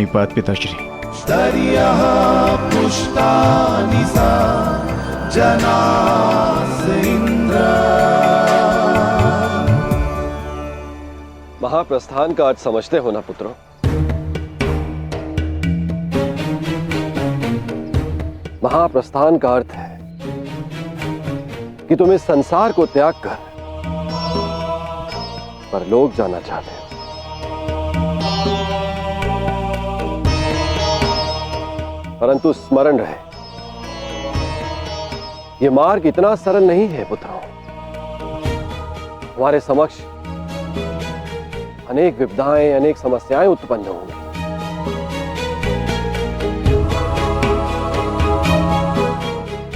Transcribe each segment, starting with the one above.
प्रणिपात पिताश्री। स्तर्यः पुष्टानि सा जनास इंद्र। महाप्रस्थान का अर्थ समझते हो ना पुत्रों? महाप्रस्थान का अर्थ है कि तुम इस संसार को त्याग कर परलोक जाना चाहते हो। परंतु स्मरण रहे, यह मार्ग इतना सरल नहीं है पुत्रों। हमारे समक्ष अनेक विपदाएं, अनेक समस्याएं उत्पन्न होंगी।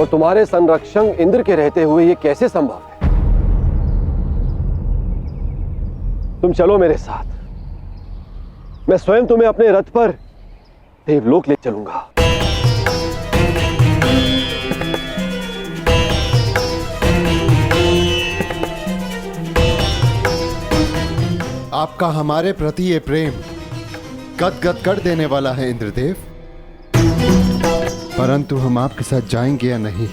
और तुम्हारे संरक्षक इंद्र के रहते हुए यह कैसे संभव है? तुम चलो मेरे साथ, मैं स्वयं तुम्हें अपने रथ पर देवलोक ले चलूंगा। आपका हमारे प्रति ये प्रेम गदगद कर देने वाला है इंद्रदेव। परंतु हम आपके साथ जाएंगे या नहीं,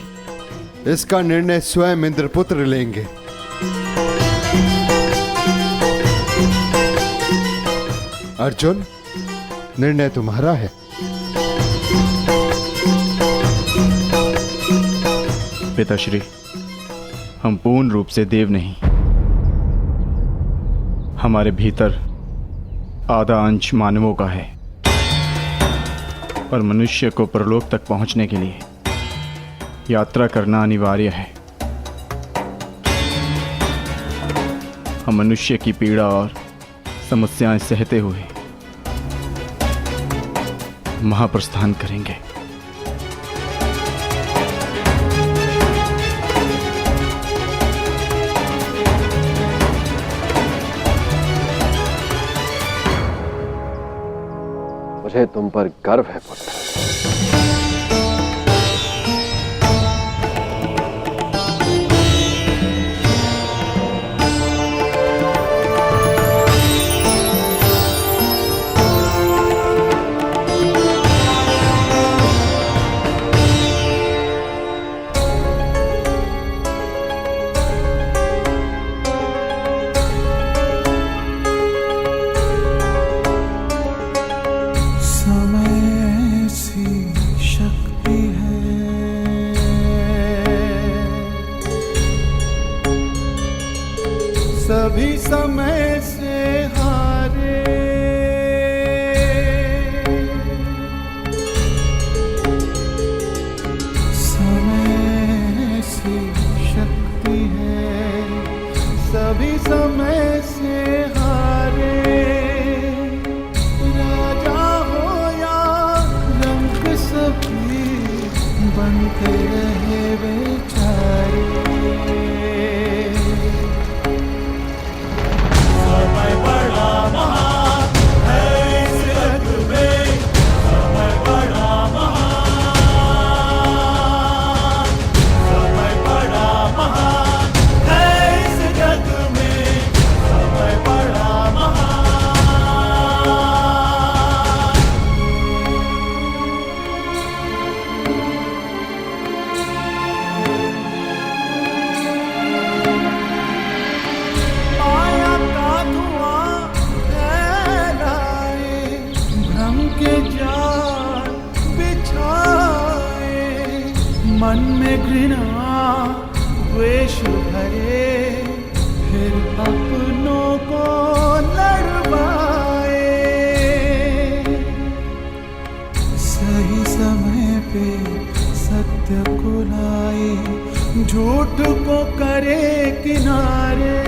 इसका निर्णय स्वयं इंद्रपुत्र लेंगे। अर्जुन, निर्णय तुम्हारा है। पिताश्री, हम पूर्ण रूप से देव नहीं, हमारे भीतर आधा अंश मानवों का है। पर मनुष्य को परलोक तक पहुंचने के लिए यात्रा करना अनिवार्य है। हम मनुष्य की पीड़ा और समस्याएं सहते हुए महाप्रस्थान करेंगे। मुझे तुम पर गर्व है पुत्र। सभी समय से हारे, समय से शक्ति है, सभी समय से हारे। राजा हो या रंग सभी बनते रहे बेचारे। मन में घृणा द्वेष भरे, फिर अपनों को लड़वाए। सही समय पे सत्य को लाए, झूठ को करे किनारे।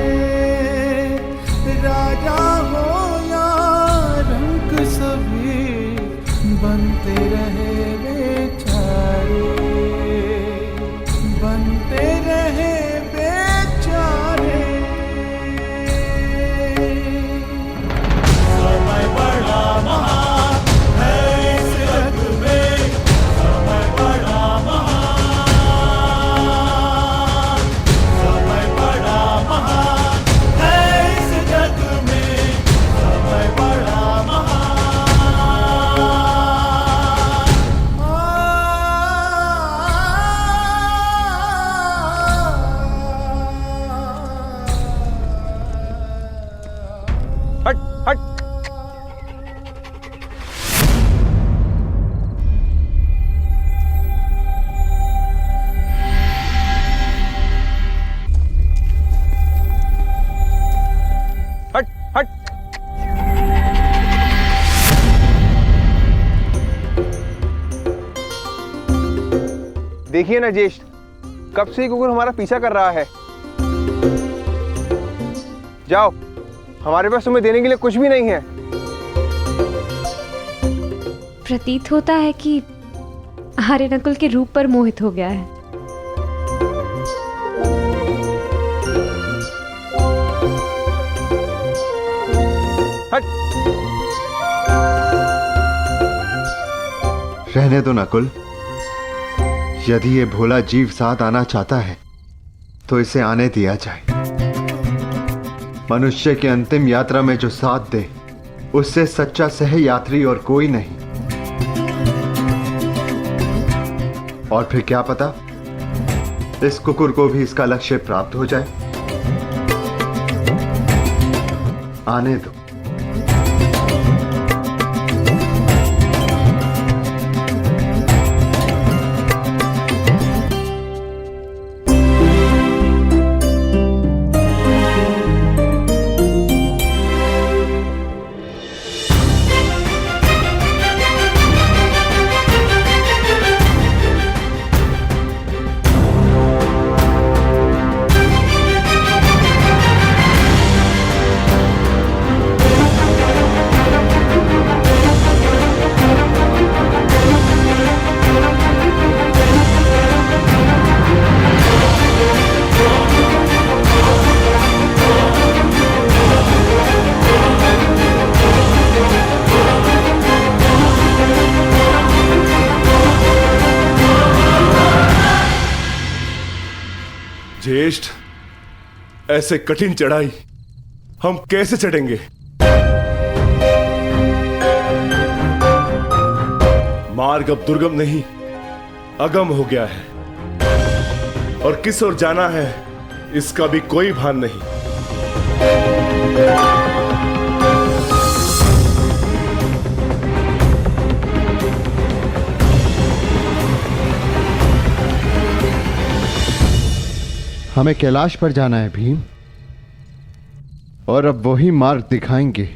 राजा हो या रंक सभी बनते रहे बेचारे, बनते रहे बेचारे। समय बड़ा महान है इस जग में, समय बड़ा महान, समय बड़ा महान है इस जग में, समय बड़ा महान। देखिए ना ज्येष्ठ, कब से ये कुकुर हमारा पीछा कर रहा है। जाओ, हमारे पास तुम्हें देने के लिए कुछ भी नहीं है। प्रतीत होता है कि आर्य नकुल के रूप पर मोहित हो गया है। हट। रहने दो नकुल। यदि ये भोला जीव साथ आना चाहता है तो इसे आने दिया जाए। मनुष्य की अंतिम यात्रा में जो साथ दे उससे सच्चा सह यात्री और कोई नहीं। और फिर क्या पता इस कुकुर को भी इसका लक्ष्य प्राप्त हो जाए। आने दो। ज्येष्ठ, ऐसे कठिन चढ़ाई हम कैसे चढ़ेंगे? मार्ग अब दुर्गम नहीं, अगम हो गया है और किस ओर जाना है इसका भी कोई भान नहीं। हमें कैलाश पर जाना है भीम, और अब वही मार्ग दिखाएंगे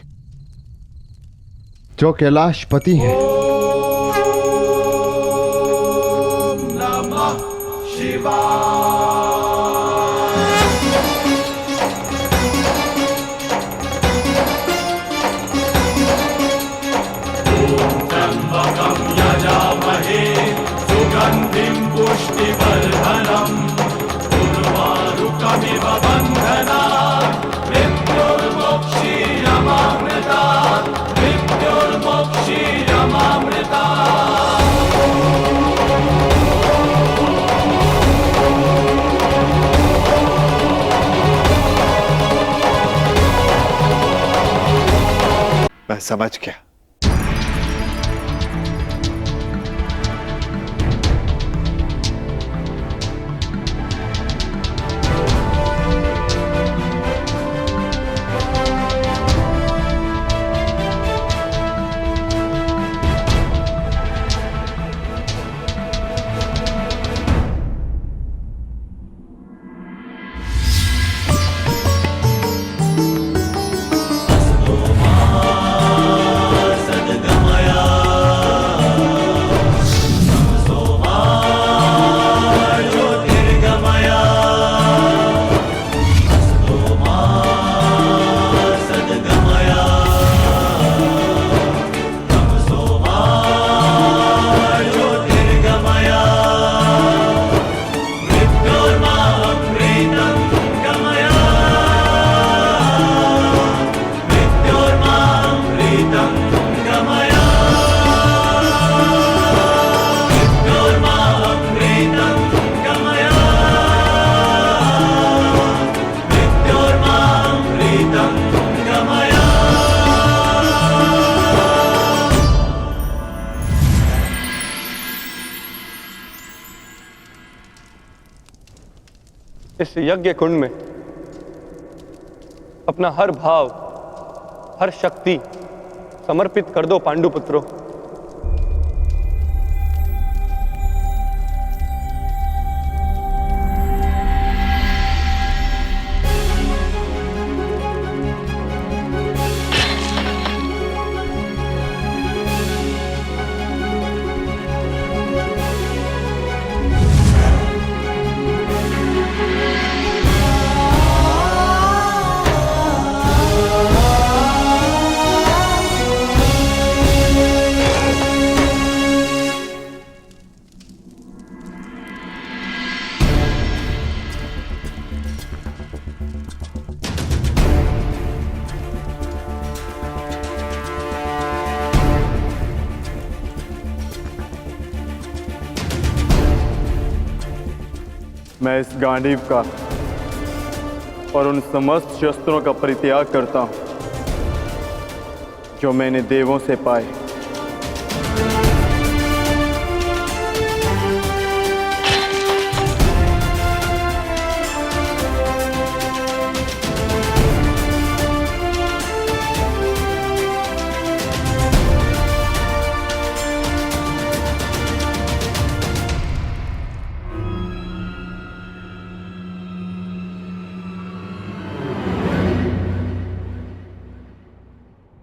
जो कैलाशपति हैं। नमः शिवाय। त्र्यंबकं यजामहे सुगंधिं पुष्टिवर्धनम् उर्वारुकमिव बन्धनात् मृत्युर्मोक्षीयमामृतात् मैं समझ गया। इस यज्ञ कुंड में अपना हर भाव, हर शक्ति समर्पित कर दो पांडुपुत्रों। मैं इस गांडीव का और उन समस्त शस्त्रों का परित्याग करता हूं जो मैंने देवों से पाए।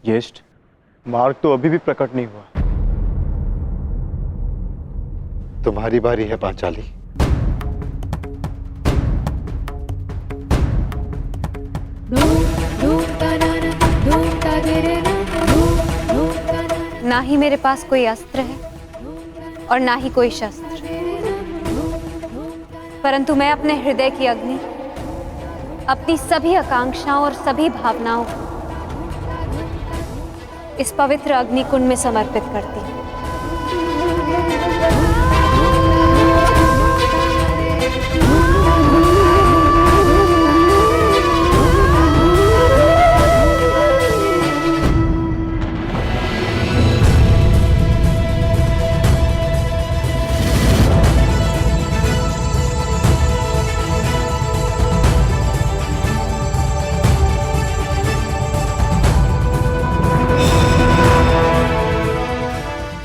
ज्येष्ठ, मार्ग तो अभी भी प्रकट नहीं हुआ। तुम्हारी बारी है पांचाली। ना ही मेरे पास कोई अस्त्र है और ना ही कोई शस्त्र, परंतु मैं अपने हृदय की अग्नि, अपनी सभी आकांक्षाओं और सभी भावनाओं को इस पवित्र अग्निकुंड में समर्पित करती हूँ।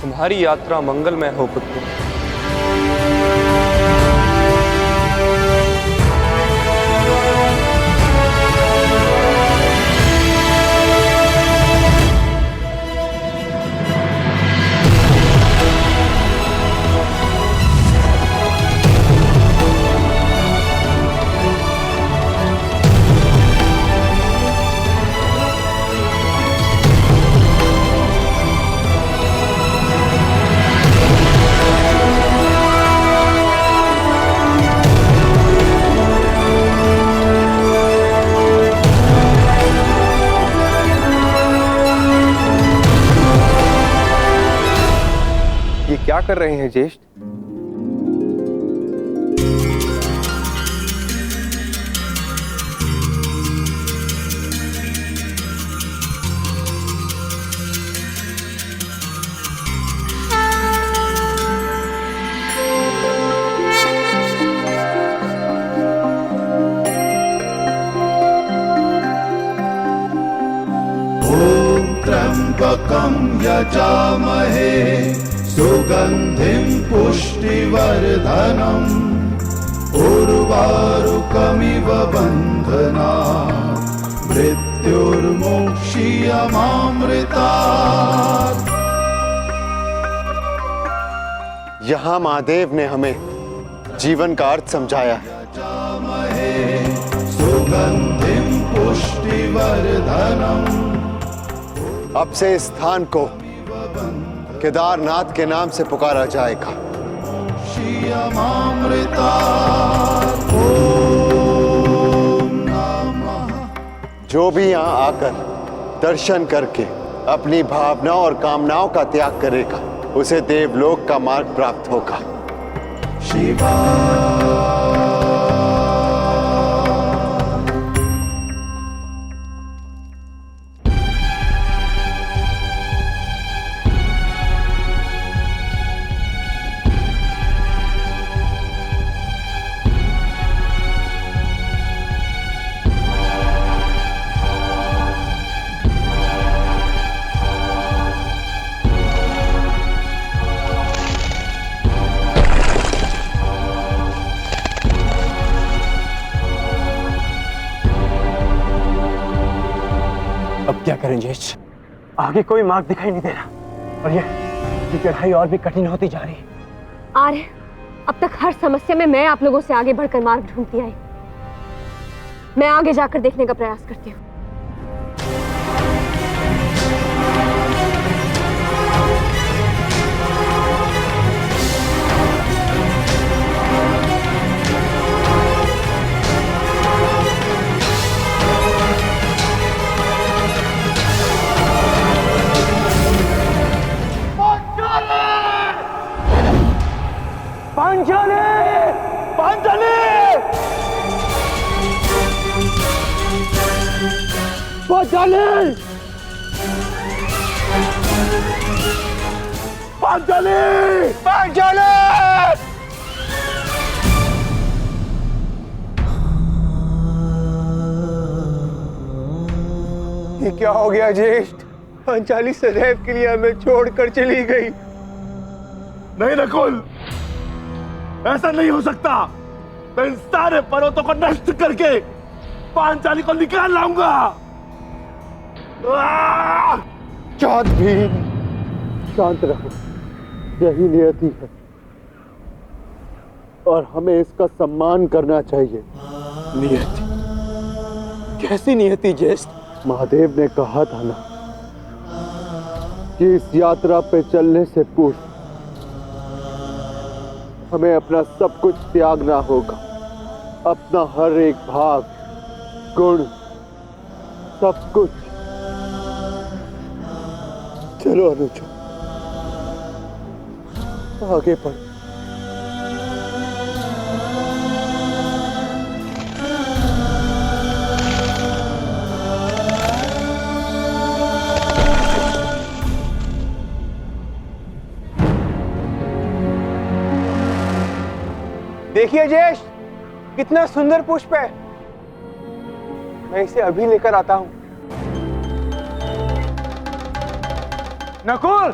तुम्हारी यात्रा मंगलमय हो पुत्र। ये क्या कर रहे हैं ज्येष्ठ? त्र्यंबकं यजामहे सुगंधिं पुष्टिवर्धनम् उर्वारुकमिव बन्धनात् मृत्युर्मुक्षीयमामृतात्। यहां महादेव ने हमें जीवन का अर्थ समझाया है। यजामहे सुगंधिं पुष्टिवर्धनम्। अब से इस स्थान को केदारनाथ के नाम से पुकारा जाएगा। जो भी यहाँ आकर दर्शन करके अपनी भावनाओं और कामनाओं का त्याग करेगा उसे देवलोक का मार्ग प्राप्त होगा। शिवा अब क्या करें ज्येष्ठ? आगे कोई मार्ग दिखाई नहीं दे रहा और ये चढ़ाई और भी कठिन होती जा रही है। आर्य, अब तक हर समस्या में मैं आप लोगों से आगे बढ़कर मार्ग ढूंढती आई। मैं आगे जाकर देखने का प्रयास करती हूँ। पांचाली! पांचाली! पांचाली! पांचाली! पांचाली! ये क्या हो गया ज्येष्ठ? पांचाली सदैव के लिए हमें छोड़कर चली गई। नहीं नकुल, ऐसा नहीं हो सकता। मैं इन सारे पर्वतों को नष्ट करके पांचाली को निकाल लाऊंगा। चाँद भी शांत रहो, यही नियति है और हमें इसका सम्मान करना चाहिए। नियति? कैसी नियति ज्येष्ठ? महादेव ने कहा था ना कि इस यात्रा पे चलने से पूर्व हमें अपना सब कुछ त्यागना होगा, अपना हर एक भाग, गुण, सब कुछ। चलो अनुज, आगे बढ़ो। देखिए ज्येष्ठ, कितना सुंदर पुष्प है। मैं इसे अभी लेकर आता हूं। नकुल,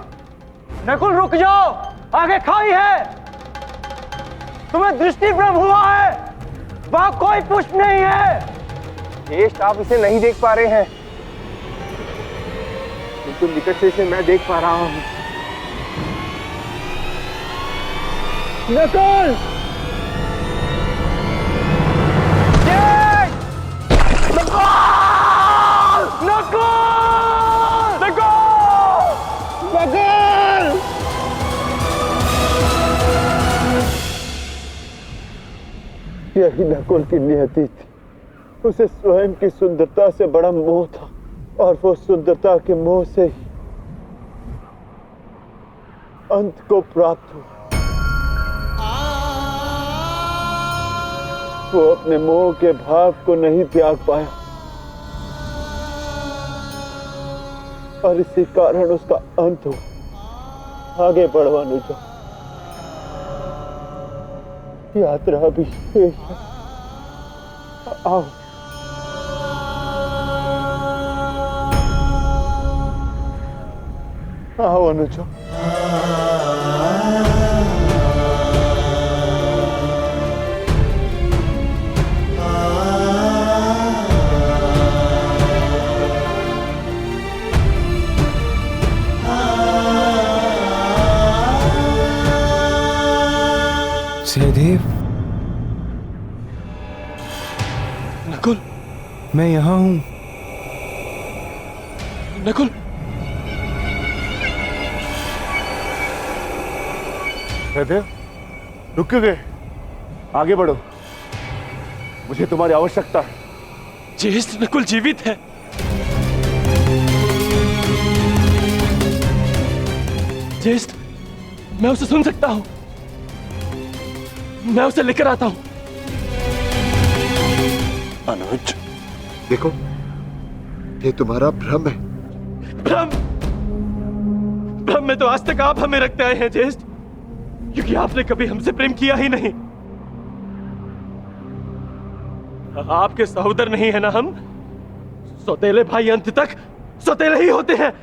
नकुल रुक जाओ, आगे खाई है। तुम्हें दृष्टि भ्रम हुआ है, वहां कोई पुष्प नहीं है। ज्येष्ठ, आप इसे नहीं देख पा रहे हैं, किंतु निकट से इसे मैं देख पा रहा हूं। नकुल! यही नकुल की नियति थी। उसे स्वयं की सुंदरता से बड़ा मोह था और वो सुंदरता के मोह से ही अंत को प्राप्त हुआ। वो अपने मोह के भाव को नहीं त्याग पाया और इसी कारण उसका अंत हुआ। आगे बढ़ो अनुजा, यात्रा भी शेष है। आओ। आओ अनुजा। सहदेव, नकुल, मैं यहां हूं। नकुल, सहदेव, रुक क्यों गए? आगे बढ़ो, मुझे तुम्हारी आवश्यकता है। ज्येष्ठ, नकुल जीवित है। ज्येष्ठ, मैं उसे सुन सकता हूं। मैं उसे लेकर आता हूं। अनुज, देखो, ये तुम्हारा भ्रम है। भ्रम? भ्रम में तो आज तक आप हमें रखते आए हैं ज्येष्ठ, क्योंकि आपने कभी हमसे प्रेम किया ही नहीं। आपके सहोदर नहीं है ना हम? सौतेले भाई अंत तक सौतेले ही होते हैं।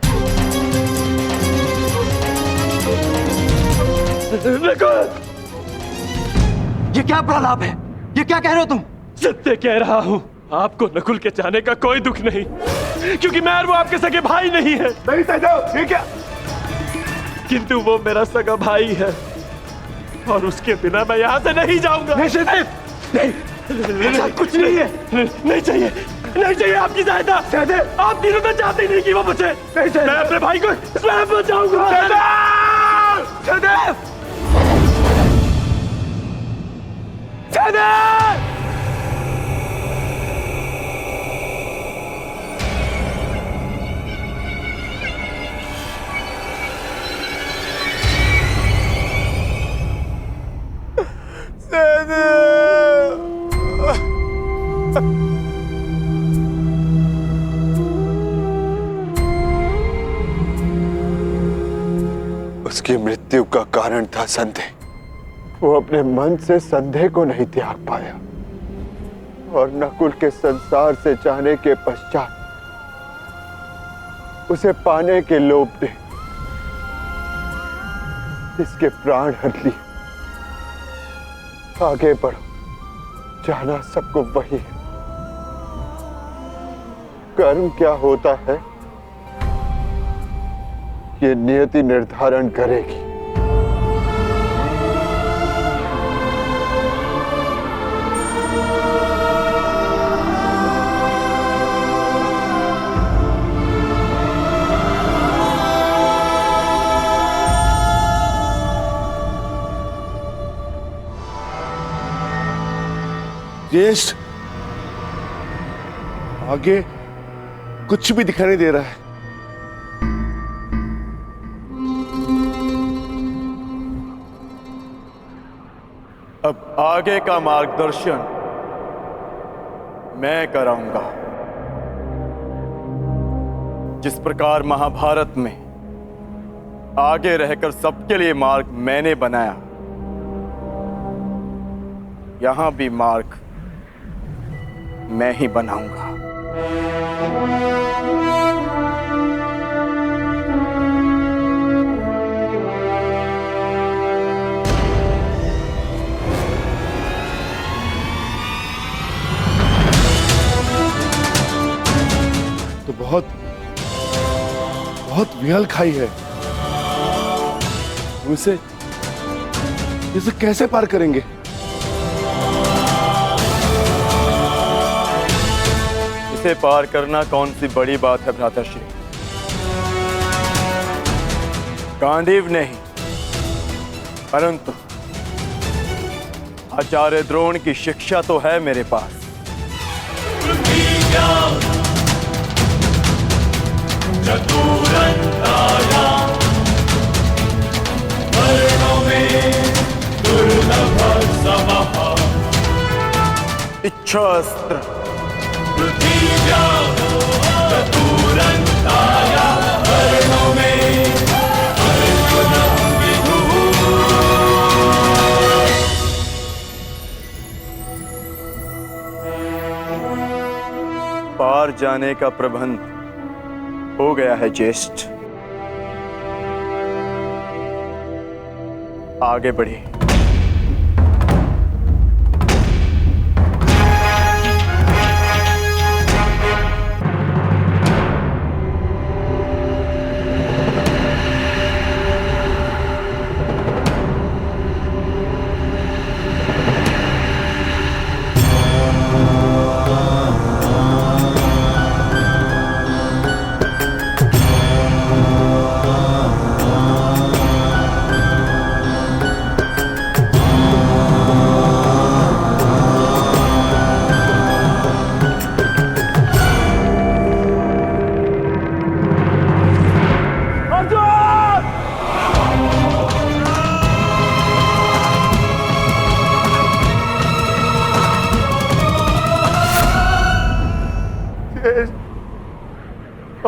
ये क्या प्रलाप है? ये क्या कह रहे हो तुम? सत्य कह रहा हूं। आपको नकुल के जाने का कोई दुख नहीं, क्योंकि मैं और वो आपके सगे भाई नहीं है। नहीं सहदेव, ठीक है, किंतु वो मेरा सगा भाई है और उसके बिना मैं यहाँ से नहीं जाऊंगा। नहीं सहदेव, नहीं, कुछ नहीं है। नहीं चाहिए, नहीं चाहिए आपकी सहायता। सहदेव, आप तीनों तो चाहते ही नहीं कि वो बचे। नहीं, मैं अपने भाई को स्वयं बचाऊंगा। सहदेव, सहदेव! उसकी मृत्यु का कारण था संदेह। वो अपने मन से संदेह को नहीं त्याग पाया और नकुल के संसार से जाने के पश्चात उसे पाने के लोभ ने इसके प्राण हर लिए। आगे बढ़ो, जाना सबको वही है। कर्म क्या होता है ये नियति निर्धारण करेगी। ज्येष्ठ, आगे कुछ भी दिखाई नहीं दे रहा है। अब आगे का मार्गदर्शन मैं कराऊंगा। जिस प्रकार महाभारत में आगे रहकर सबके लिए मार्ग मैंने बनाया, यहां भी मार्ग मैं ही बनाऊंगा। तो बहुत बहुत विहल खाई है। इसे कैसे पार करेंगे? इसे पार करना कौन सी बड़ी बात है भ्राताश्री। गांडीव नहीं, परंतु आचार्य द्रोण की शिक्षा तो है मेरे पास। इच्छास्त्र पार जाने का प्रबंध हो गया है ज्येष्ठ। आगे बढ़िए।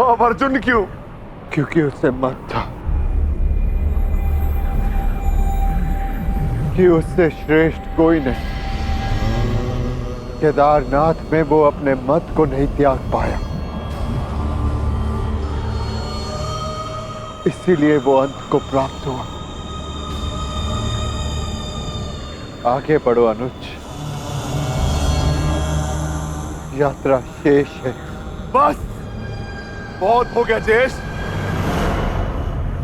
अब अर्जुन क्यों? क्योंकि उसे मत था कि उससे श्रेष्ठ कोई नहीं। केदारनाथ में वो अपने मत को नहीं त्याग पाया, इसीलिए वो अंत को प्राप्त हुआ। आगे बढ़ो अनुज, यात्रा शेष है। बस बहुत हो गया ज्येष्ठ।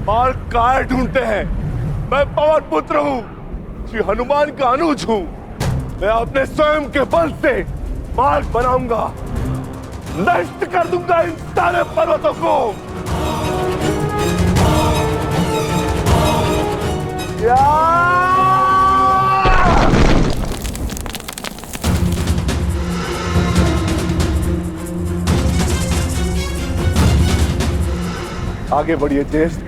मार्ग कार ढूंढते हैं। मैं पवन पुत्र हूँ, श्री हनुमान का अनुज हूँ। मैं अपने स्वयं के बल से मार्ग बनाऊंगा, नष्ट कर दूंगा इन सारे पर्वतों को। आगे बढ़िए ज्येष्ठ।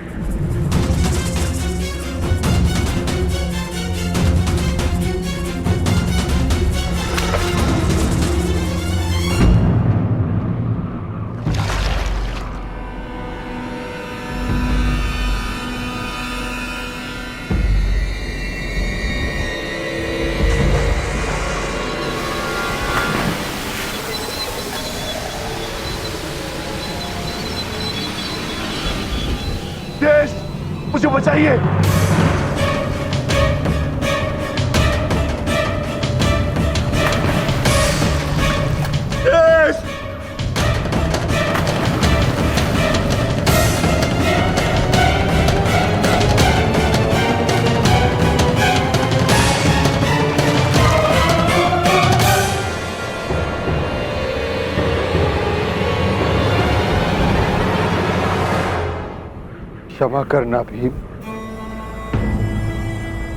मुझे बचाइए। क्षमा करना भीम,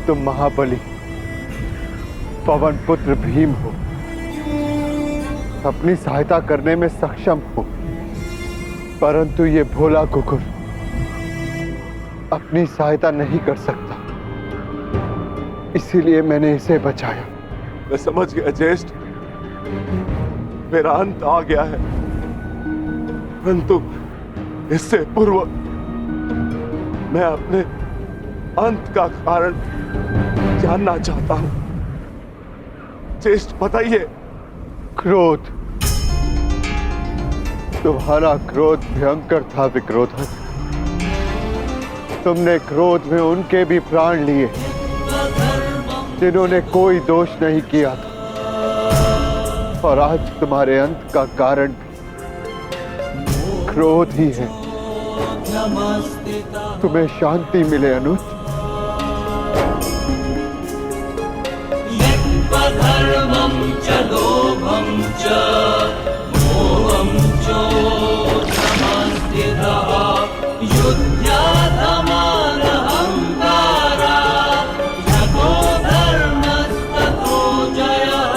तुम महाबली पवन पुत्र भीम हो, अपनी सहायता करने में सक्षम हो, परंतु ये भोला कुकुर अपनी सहायता नहीं कर सकता, इसीलिए मैंने इसे बचाया। मैं समझ गया ज्येष्ठ, मेरा अंत आ गया है, परंतु इससे पूर्व मैं अपने अंत का कारण जानना चाहता हूं। ज्येष्ठ बताइए। क्रोध, तुम्हारा क्रोध भयंकर था विक्रोधन। तुमने क्रोध में उनके भी प्राण लिए जिन्होंने कोई दोष नहीं किया था, और आज तुम्हारे अंत का कारण भी क्रोध ही है। तुम्हें शांति मिले अनुज। धर्मं च लोभं च मोहं चोषमस्थितः युध्याधमानहंकारा यतो धर्मस्ततो जयः।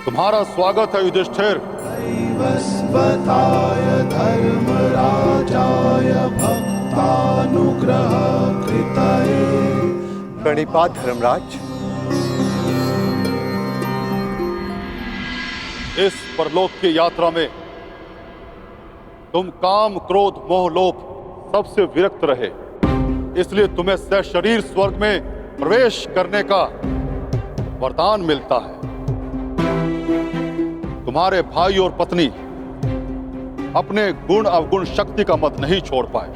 तुम्हारा स्वागत है युधिष्ठिर। वस्वताय धर्मराजाय भक्तानुग्रह कृतये। प्रणिपात धर्मराज। इस परलोक की यात्रा में तुम काम, क्रोध, मोह, लोभ सबसे विरक्त रहे, इसलिए तुम्हें सशरीर स्वर्ग में प्रवेश करने का वरदान मिलता है। तुम्हारे भाई और पत्नी अपने गुण अवगुण शक्ति का मत नहीं छोड़ पाए,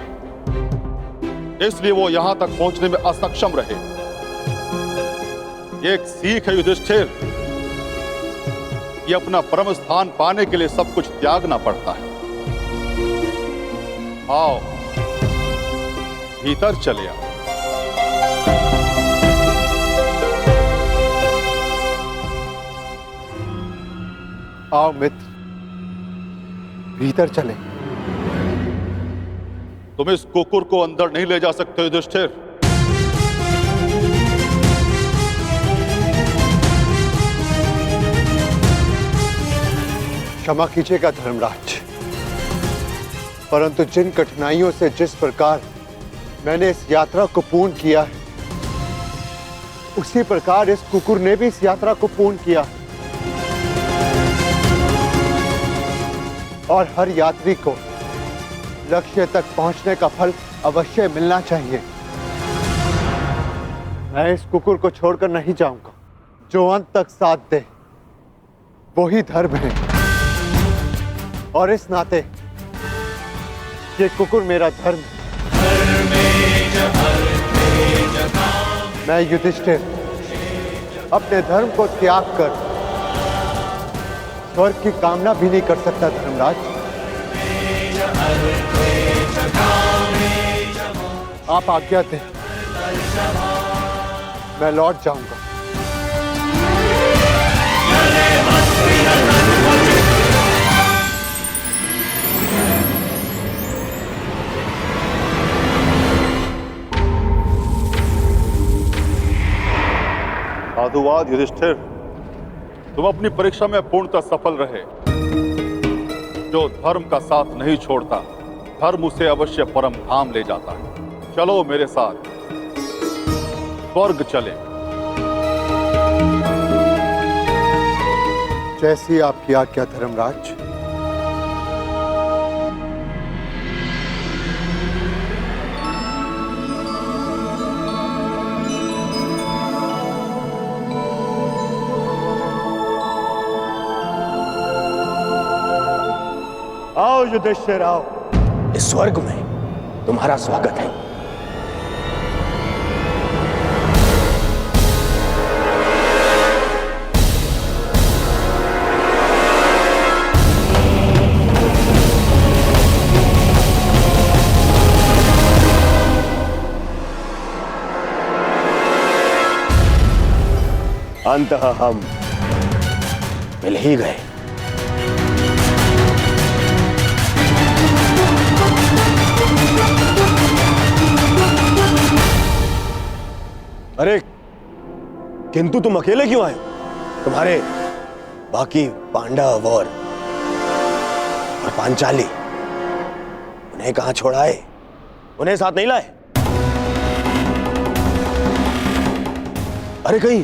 इसलिए वो यहां तक पहुंचने में असक्षम रहे। ये एक सीख है युधिष्ठिर कि अपना परम स्थान पाने के लिए सब कुछ त्यागना पड़ता है। आओ भीतर चले आओ। आओ मित्र, भीतर चले। तुम इस कुकुर को अंदर नहीं ले जा सकते युधिष्ठिर। क्षमा कीजिएगा धर्मराज, परंतु जिन कठिनाइयों से जिस प्रकार मैंने इस यात्रा को पूर्ण किया है, उसी प्रकार इस कुकुर ने भी इस यात्रा को पूर्ण किया है। और हर यात्री को लक्ष्य तक पहुंचने का फल अवश्य मिलना चाहिए। मैं इस कुकुर को छोड़कर नहीं जाऊंगा। जो अंत तक साथ दे वही धर्म है, और इस नाते ये कुकुर मेरा धर्म है। मैं युधिष्ठिर अपने धर्म को त्याग कर स्वर्ग की कामना भी नहीं कर सकता धर्मराज। आप आज्ञा दें, मैं लौट जाऊंगा। साधुवाद युधिष्ठिर, तुम अपनी परीक्षा में पूर्णतः सफल रहे। जो धर्म का साथ नहीं छोड़ता धर्म उसे अवश्य परम धाम ले जाता है। चलो मेरे साथ, स्वर्ग चले। जैसी आपकी आज्ञा धर्मराज। आओ युधिष्ठिर आओ। इस स्वर्ग में तुम्हारा स्वागत है। अंततः हम मिल ही गए। अरे किंतु तुम अकेले क्यों आए? तुम्हारे बाकी पांडव और पांचाली उन्हें कहां छोड़ाए? उन्हें साथ नहीं लाए? अरे कहीं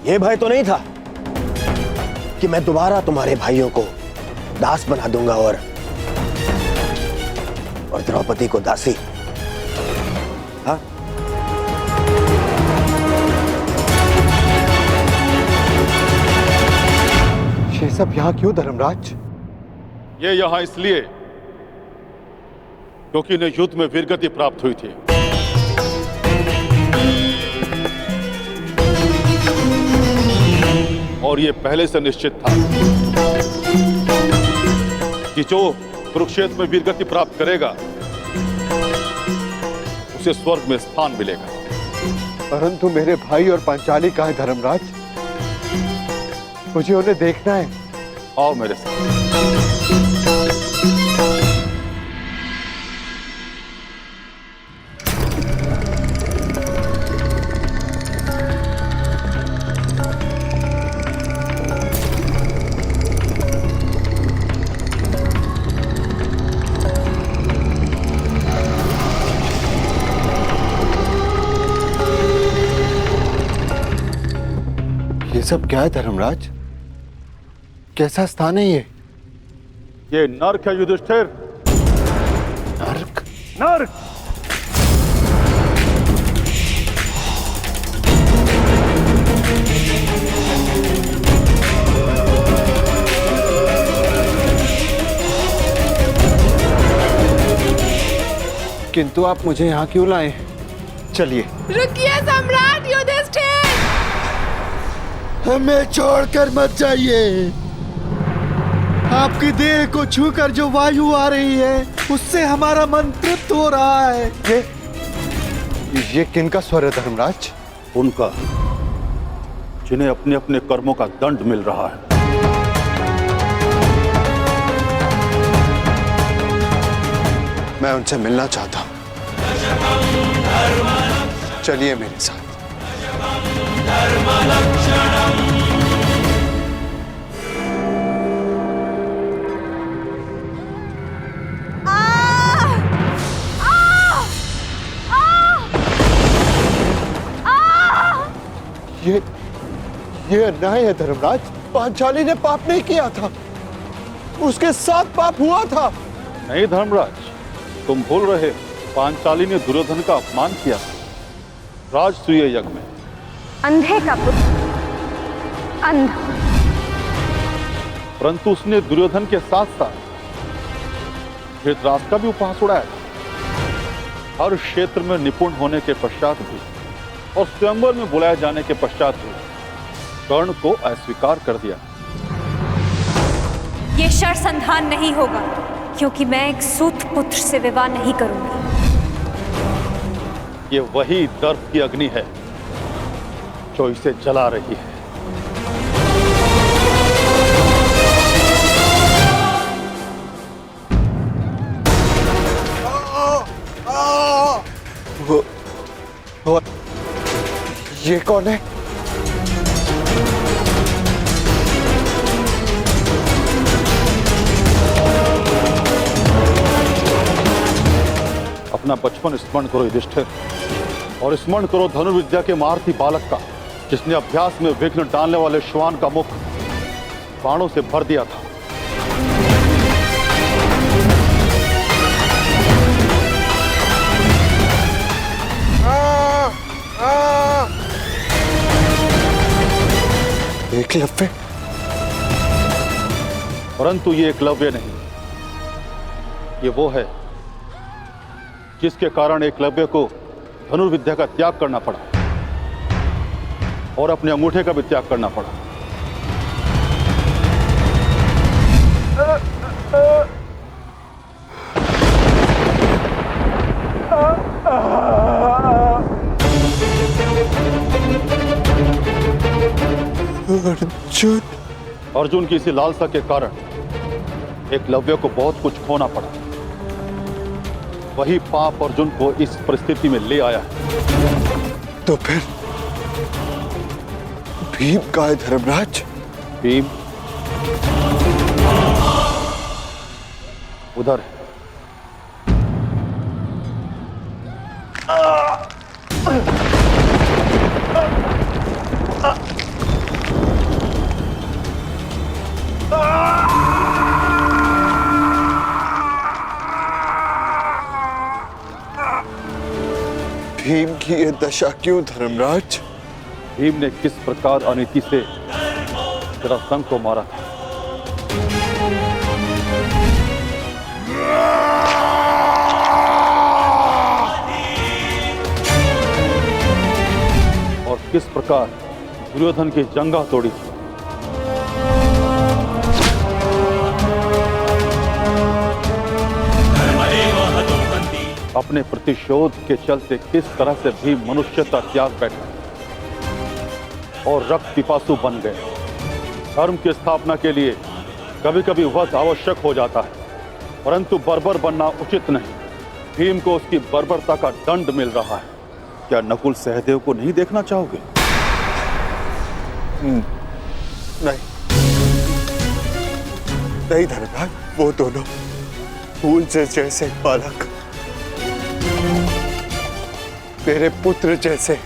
यह भय तो नहीं था कि मैं दोबारा तुम्हारे भाइयों को दास बना दूंगा और द्रौपदी को दासी? हाँ? ये सब यहां क्यों धर्मराज? ये यहां इसलिए क्योंकि इन्हें युद्ध में वीरगति प्राप्त हुई थी। और ये पहले से निश्चित था कि जो कुरुक्षेत्र में वीरगति प्राप्त करेगा उसे स्वर्ग में स्थान मिलेगा। परंतु मेरे भाई और पांचाली कहाँ है धर्मराज? मुझे उन्हें देखना है। आओ मेरे साथ। ये सब क्या है धर्मराज? कैसा स्थान है ये? ये नर्क है युधिष्ठिर। नर्क? नर्क। किंतु आप मुझे यहाँ क्यों लाए? चलिए। रुकिए सम्राट युधिष्ठिर, हमें छोड़कर मत जाइए। आपकी देह को छूकर जो वायु आ रही है उससे हमारा मन तृप्त हो रहा है। ये किनका स्वर है धर्मराज? उनका, जिन्हें अपने अपने कर्मों का दंड मिल रहा है। मैं उनसे मिलना चाहता हूं। चलिए मेरे साथ। ये अन्याय है धर्मराज। पांचाली ने पाप नहीं किया था, उसके साथ पाप हुआ था। नहीं धर्मराज, तुम भूल रहे। पांचाली ने दुर्योधन का अपमान किया राजसूय यज्ञ में। अंधे का पुत्र अंधा, परंतु उसने दुर्योधन के साथ साथ धृतराष्ट्र का भी उपहास उड़ाया था। हर क्षेत्र में निपुण होने के पश्चात भी और स्वयंवर में बुलाए जाने के पश्चात भी कर्ण को अस्वीकार कर दिया। ये शरसंधान नहीं होगा, क्योंकि मैं एक सूत पुत्र से विवाह नहीं करूंगी। ये वही दर्द की अग्नि है जो इसे जला रही है। वो ये कौन है? अपना बचपन स्मरण करो युधिष्ठिर, और स्मरण करो धनुर्विद्या के महारथी बालक का, जिसने अभ्यास में विघ्न डालने वाले श्वान का मुख बाणों से भर दिया था। एकलव्य? परंतु ये एकलव्य नहीं, ये वो है जिसके कारण एकलव्य को धनुर्विद्या का त्याग करना पड़ा और अपने अंगूठे का भी त्याग करना पड़ा। अर्जुन? अर्जुन की इसी लालसा के कारण एकलव्य को बहुत कुछ खोना पड़ा। वही पाप अर्जुन को इस परिस्थिति में ले आया है। तो फिर भीम का है धर्मराज? भीम उधर है। भीम की ये दशा क्यों धर्मराज? भीम ने किस प्रकार अनीति से जरासंध को मारा था। और किस प्रकार दुर्योधन की जंगा तोड़ी थी। अपने प्रतिशोध के चलते किस तरह से भीम मनुष्यता त्याग बैठा और रक्त पिपासु बन गए। धर्म की स्थापना के लिए कभी कभी वध आवश्यक हो जाता है, परंतु बर्बर बनना उचित नहीं। भीम को उसकी बर्बरता का दंड मिल रहा है। क्या नकुल सहदेव को नहीं देखना चाहोगे? नहीं नहीं धर्मराज, वो दोनों फूल से जैसे बालक मेरे पुत्र जैसे,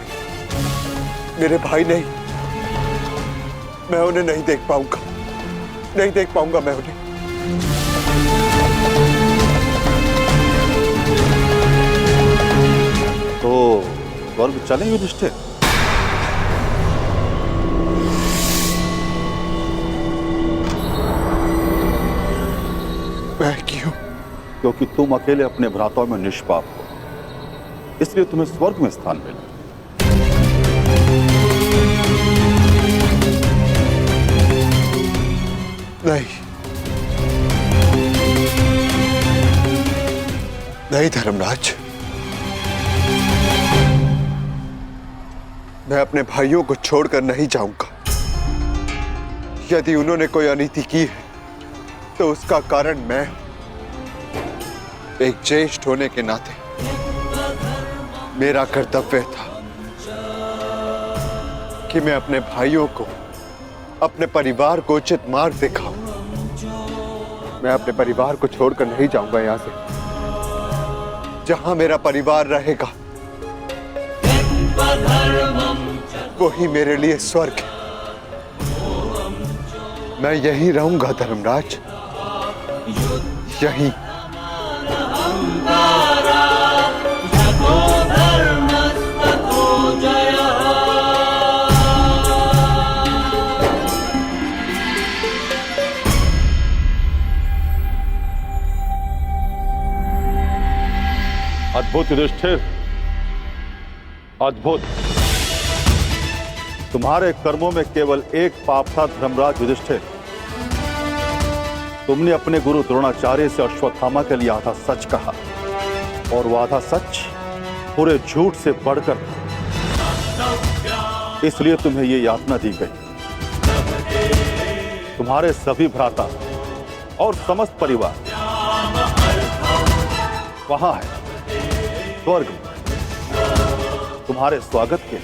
मेरे भाई नहीं। मैं उन्हें नहीं देख पाऊंगा, नहीं देख पाऊंगा मैं उन्हें। तो स्वर्ग चलें युधिष्ठिर? मैं क्यों? क्योंकि तुम अकेले अपने भ्राताओं में निष्पाप हो, इसलिए तुम्हें स्वर्ग में स्थान मिला। नहीं नहीं धर्मराज, मैं अपने भाइयों को छोड़कर नहीं जाऊंगा। यदि उन्होंने कोई अनीति की है तो उसका कारण मैं, एक ज्येष्ठ होने के नाते मेरा कर्तव्य था कि मैं अपने भाइयों को, अपने परिवार को उचित मार्ग दिखाऊं। मैं अपने परिवार को छोड़कर नहीं जाऊंगा यहां से। जहां मेरा परिवार रहेगा वही मेरे लिए स्वर्ग है। मैं यहीं रहूंगा धर्मराज, यहीं। अद्भुत युधिष्ठिर, अद्भुत। तुम्हारे कर्मों में केवल एक पाप था धर्मराज युधिष्ठिर। तुमने अपने गुरु द्रोणाचार्य से अश्वत्थामा के लिए आधा सच कहा, और वो आधा सच पूरे झूठ से बढ़कर था। इसलिए तुम्हें ये यातना दी गई। तुम्हारे सभी भ्राता और समस्त परिवार वहां है स्वर्ग में, तुम्हारे स्वागत के।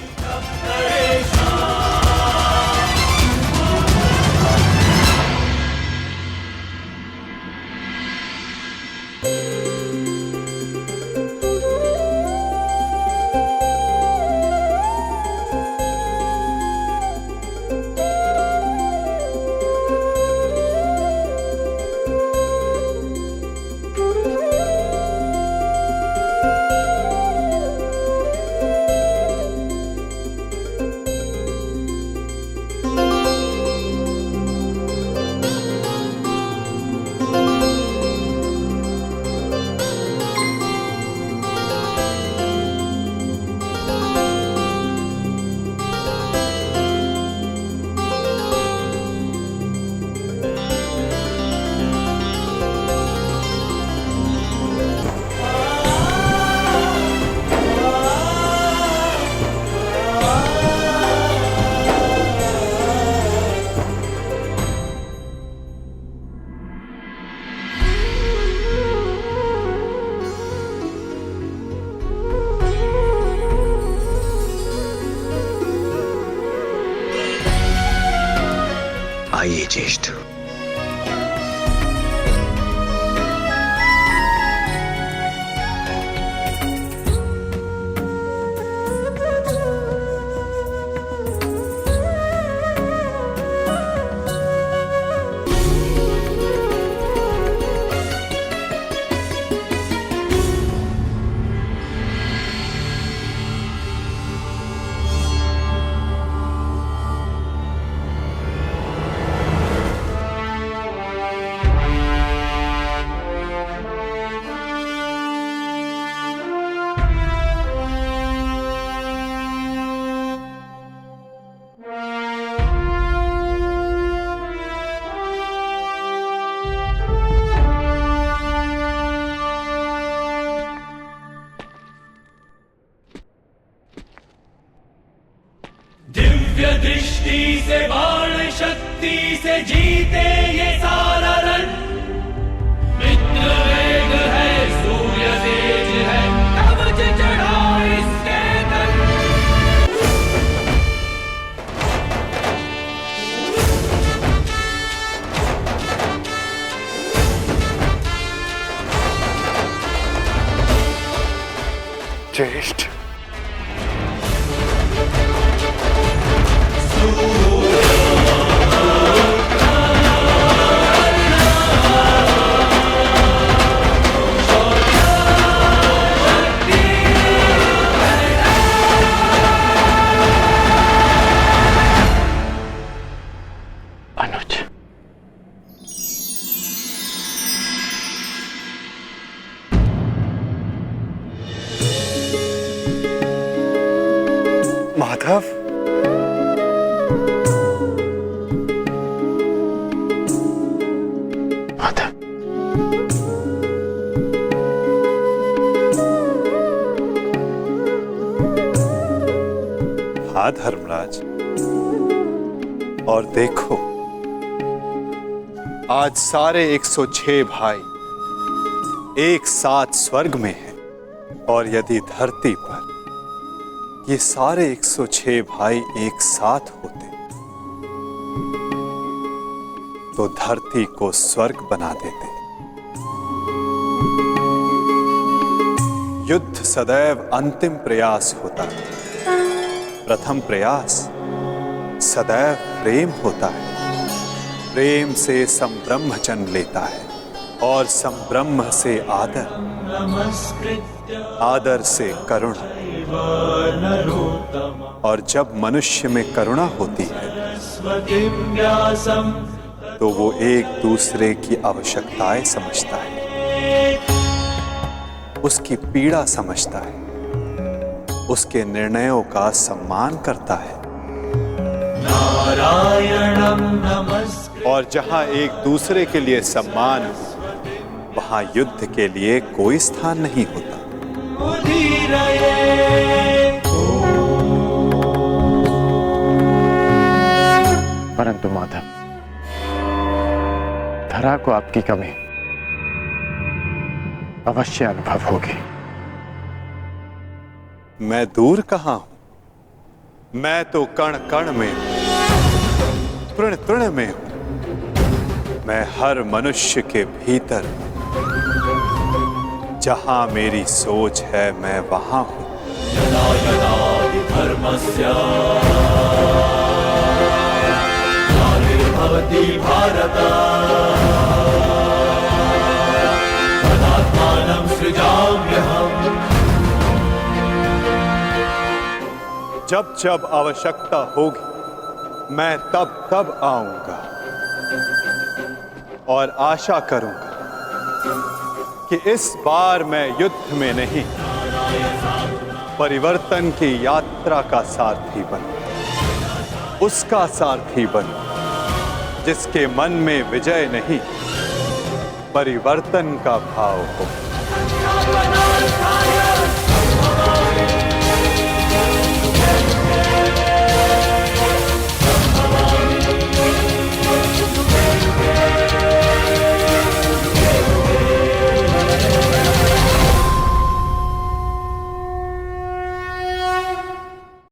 आइए ज्येष्ठ। दिव्य दृष्टि से बाण शक्ति से जीते ये सारा रण। मित्र वेग है सूर्य तेज है कवच चढ़ा इसके तन। ज्येष्ठ अनुज, माधव, माधव, हाँ धर्मराज, और देखो आज सारे 106 भाई एक साथ स्वर्ग में हैं, और यदि धरती पर ये सारे 106 भाई एक साथ होते तो धरती को स्वर्ग बना देते। युद्ध सदैव अंतिम प्रयास होता है, प्रथम प्रयास सदैव प्रेम होता है। प्रेम से संब्रह्म जन्म लेता है और संब्रह्म से आदर, आदर से करुणा, और जब मनुष्य में करुणा होती है तो वो एक दूसरे की आवश्यकताएं समझता है, उसकी पीड़ा समझता है, उसके निर्णयों का सम्मान करता है। नारायणं नमस्कृत्य। और जहां एक दूसरे के लिए सम्मान हो, वहां युद्ध के लिए कोई स्थान नहीं होता। परंतु माधव, धरा को आपकी कमी अवश्य अनुभव होगी। मैं दूर कहां हूं, मैं तो कण कण में हूं, तृण तृण में हूं। मैं हर मनुष्य के भीतर हूं। जहां मेरी सोच है मैं वहां हूं। यदा यदा हि धर्मस्य ग्लानिर्भवति भारत तदात्मानं सृजाम्यहम्। जब जब आवश्यकता होगी मैं तब तब आऊंगा, और आशा करूंगा कि इस बार मैं युद्ध में नहीं, परिवर्तन की यात्रा का सारथी बनूं, उसका सारथी बनूं जिसके मन में विजय नहीं, परिवर्तन का भाव हो।